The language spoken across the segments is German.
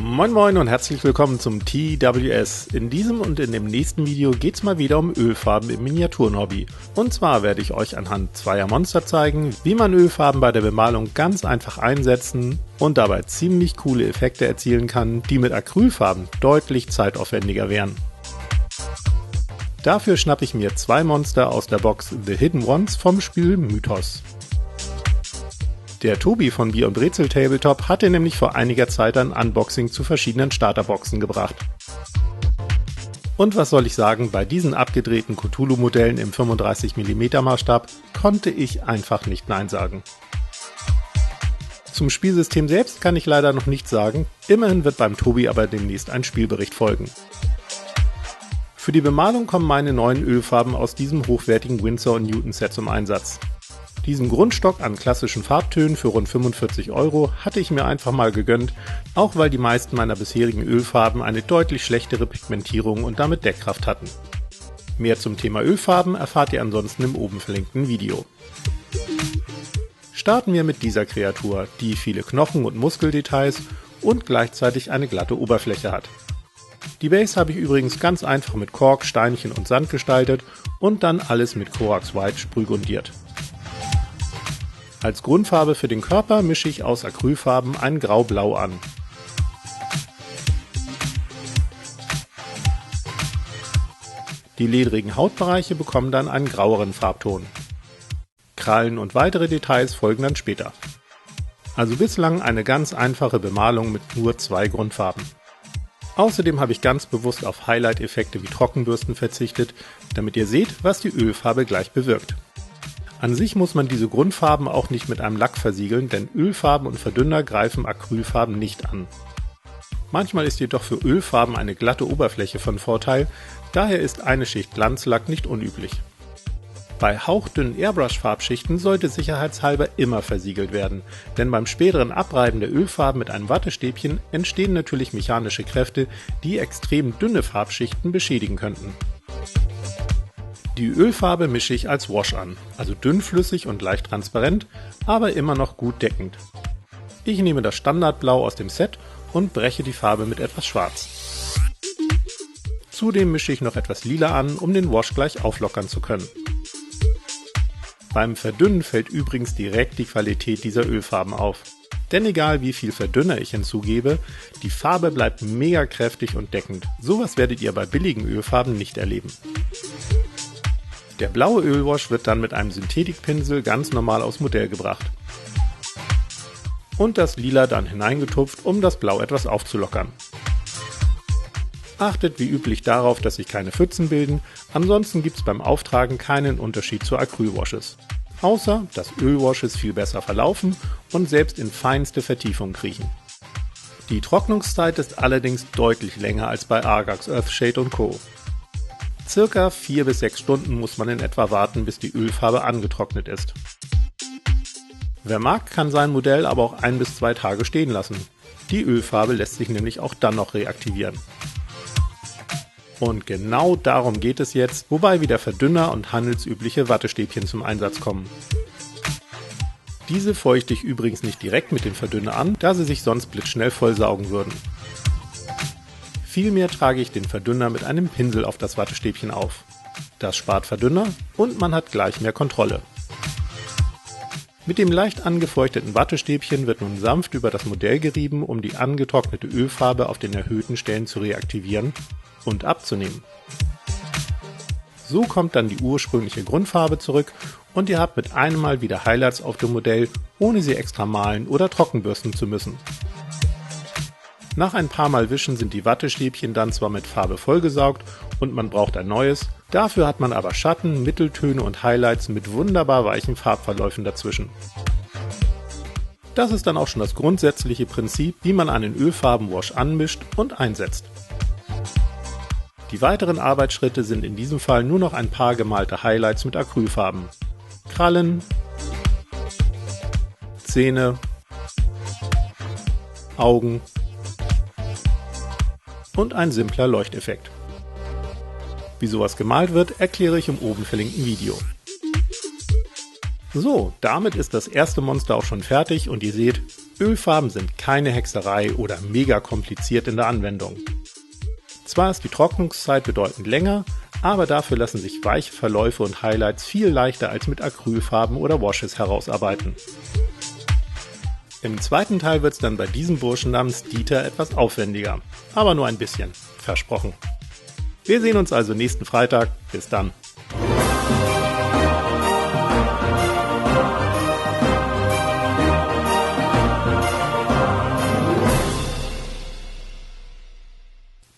Moin Moin und herzlich willkommen zum TWS. In diesem und in dem nächsten Video geht's mal wieder um Ölfarben im Miniaturenhobby. Und zwar werde ich euch anhand zweier Monster zeigen, wie man Ölfarben bei der Bemalung ganz einfach einsetzen und dabei ziemlich coole Effekte erzielen kann, die mit Acrylfarben deutlich zeitaufwendiger wären. Dafür schnappe ich mir zwei Monster aus der Box The Hidden Ones vom Spiel Mythos. Der Tobi von Bier und Brezel Tabletop hatte nämlich vor einiger Zeit ein Unboxing zu verschiedenen Starterboxen gebracht. Und was soll ich sagen, bei diesen abgedrehten Cthulhu-Modellen im 35 mm Maßstab konnte ich einfach nicht Nein sagen. Zum Spielsystem selbst kann ich leider noch nichts sagen, immerhin wird beim Tobi aber demnächst ein Spielbericht folgen. Für die Bemalung kommen meine neuen Ölfarben aus diesem hochwertigen Winsor & Newton Set zum Einsatz. Diesen Grundstock an klassischen Farbtönen für rund 45 € hatte ich mir einfach mal gegönnt, auch weil die meisten meiner bisherigen Ölfarben eine deutlich schlechtere Pigmentierung und damit Deckkraft hatten. Mehr zum Thema Ölfarben erfahrt ihr ansonsten im oben verlinkten Video. Starten wir mit dieser Kreatur, die viele Knochen- und Muskeldetails und gleichzeitig eine glatte Oberfläche hat. Die Base habe ich übrigens ganz einfach mit Kork, Steinchen und Sand gestaltet und dann alles mit Corax White sprühgrundiert. Als Grundfarbe für den Körper mische ich aus Acrylfarben ein Grau-Blau an. Die ledrigen Hautbereiche bekommen dann einen graueren Farbton. Krallen und weitere Details folgen dann später. Also bislang eine ganz einfache Bemalung mit nur zwei Grundfarben. Außerdem habe ich ganz bewusst auf Highlight-Effekte wie Trockenbürsten verzichtet, damit ihr seht, was die Ölfarbe gleich bewirkt. An sich muss man diese Grundfarben auch nicht mit einem Lack versiegeln, denn Ölfarben und Verdünner greifen Acrylfarben nicht an. Manchmal ist jedoch für Ölfarben eine glatte Oberfläche von Vorteil, daher ist eine Schicht Glanzlack nicht unüblich. Bei hauchdünnen Airbrush-Farbschichten sollte sicherheitshalber immer versiegelt werden, denn beim späteren Abreiben der Ölfarben mit einem Wattestäbchen entstehen natürlich mechanische Kräfte, die extrem dünne Farbschichten beschädigen könnten. Die Ölfarbe mische ich als Wash an, also dünnflüssig und leicht transparent, aber immer noch gut deckend. Ich nehme das Standardblau aus dem Set und breche die Farbe mit etwas Schwarz. Zudem mische ich noch etwas Lila an, um den Wash gleich auflockern zu können. Beim Verdünnen fällt übrigens direkt die Qualität dieser Ölfarben auf. Denn egal wie viel Verdünner ich hinzugebe, die Farbe bleibt mega kräftig und deckend. Sowas werdet ihr bei billigen Ölfarben nicht erleben. Der blaue Ölwash wird dann mit einem Synthetikpinsel ganz normal aufs Modell gebracht. Und das Lila dann hineingetupft, um das Blau etwas aufzulockern. Achtet wie üblich darauf, dass sich keine Pfützen bilden, ansonsten gibt es beim Auftragen keinen Unterschied zu Acrylwashes. Außer, dass Ölwashes viel besser verlaufen und selbst in feinste Vertiefung kriechen. Die Trocknungszeit ist allerdings deutlich länger als bei Argax, Earthshade und Co. Circa 4 bis 6 Stunden muss man in etwa warten, bis die Ölfarbe angetrocknet ist. Wer mag, kann sein Modell aber auch 1 bis 2 Tage stehen lassen. Die Ölfarbe lässt sich nämlich auch dann noch reaktivieren. Und genau darum geht es jetzt, wobei wieder Verdünner und handelsübliche Wattestäbchen zum Einsatz kommen. Diese feuchte ich übrigens nicht direkt mit dem Verdünner an, da sie sich sonst blitzschnell vollsaugen würden. Vielmehr trage ich den Verdünner mit einem Pinsel auf das Wattestäbchen auf. Das spart Verdünner und man hat gleich mehr Kontrolle. Mit dem leicht angefeuchteten Wattestäbchen wird nun sanft über das Modell gerieben, um die angetrocknete Ölfarbe auf den erhöhten Stellen zu reaktivieren und abzunehmen. So kommt dann die ursprüngliche Grundfarbe zurück und ihr habt mit einem Mal wieder Highlights auf dem Modell, ohne sie extra malen oder trockenbürsten zu müssen. Nach ein paar Mal Wischen sind die Wattestäbchen dann zwar mit Farbe vollgesaugt und man braucht ein neues, dafür hat man aber Schatten, Mitteltöne und Highlights mit wunderbar weichen Farbverläufen dazwischen. Das ist dann auch schon das grundsätzliche Prinzip, wie man einen Ölfarbenwash anmischt und einsetzt. Die weiteren Arbeitsschritte sind in diesem Fall nur noch ein paar gemalte Highlights mit Acrylfarben. Krallen, Zähne, Augen und ein simpler Leuchteffekt. Wie sowas gemalt wird, erkläre ich im oben verlinkten Video. So, damit ist das erste Monster auch schon fertig und ihr seht, Ölfarben sind keine Hexerei oder mega kompliziert in der Anwendung. Zwar ist die Trocknungszeit bedeutend länger, aber dafür lassen sich weiche Verläufe und Highlights viel leichter als mit Acrylfarben oder Washes herausarbeiten. Im zweiten Teil wird es dann bei diesem Burschen namens Dieter etwas aufwendiger, aber nur ein bisschen, versprochen. Wir sehen uns also nächsten Freitag, bis dann.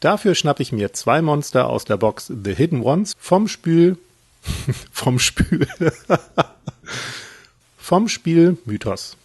Dafür schnappe ich mir 2 Monster aus der Box The Hidden Ones vom Spiel Mythos.